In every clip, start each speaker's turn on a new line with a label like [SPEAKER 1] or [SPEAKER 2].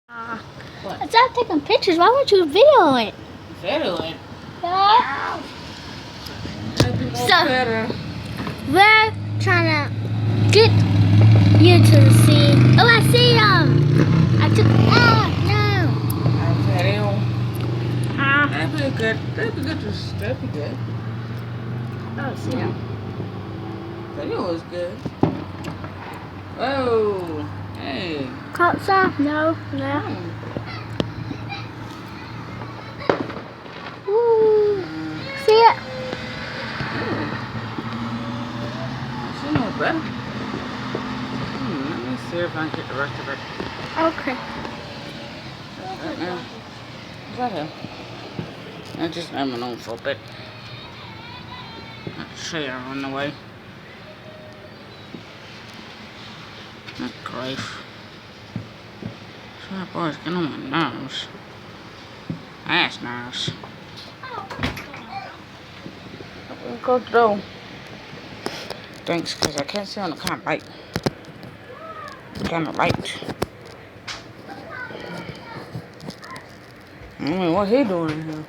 [SPEAKER 1] What?
[SPEAKER 2] Instead of taking pictures, why would you video it?
[SPEAKER 1] Video it?
[SPEAKER 2] Yeah. So,
[SPEAKER 1] better.
[SPEAKER 2] we're trying to get you to see. Oh, I see them. I took. Ah, no.
[SPEAKER 1] Video.
[SPEAKER 2] Ah.
[SPEAKER 1] That'd be good. That'd be good. That'd be good.
[SPEAKER 2] I don't see them.
[SPEAKER 1] Video was good. Oh, hey.
[SPEAKER 2] Caught some? No, no. Ooh. See it?
[SPEAKER 1] She knows better. Let me see if I can get the rest of it.
[SPEAKER 2] Okay.
[SPEAKER 1] Right now. What's that here? I just have my own for a bit. That chair on the way. That grief. That boy's getting on my nerves. Ass nerves. Go through. Thanks, because I can't see on the kind of light. Kind of light. I mean, what he doing in here?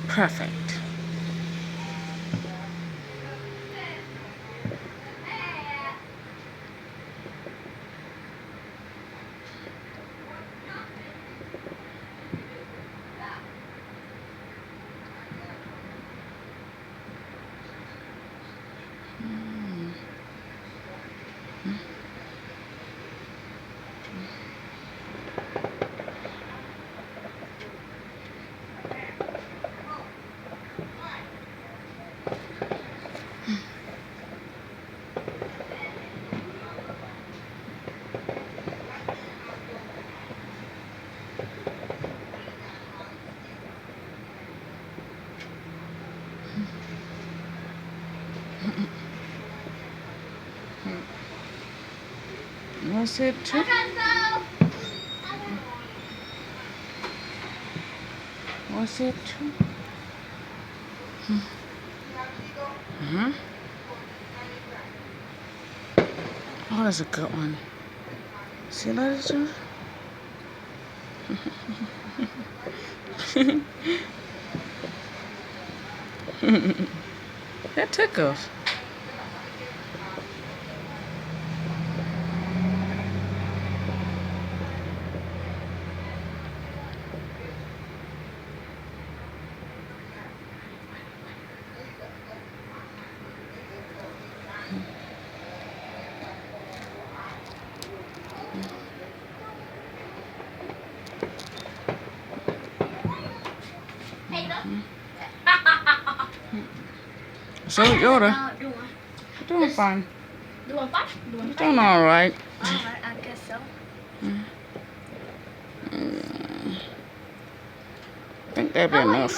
[SPEAKER 1] Perfect. Was it too? Was it too? Oh, that's a good one. See that, dude? That tickles. So, Yoda, you're doing fine.
[SPEAKER 2] Doing fine?
[SPEAKER 1] You're doing alright.
[SPEAKER 2] Alright, I guess so.
[SPEAKER 1] I think that'd be enough.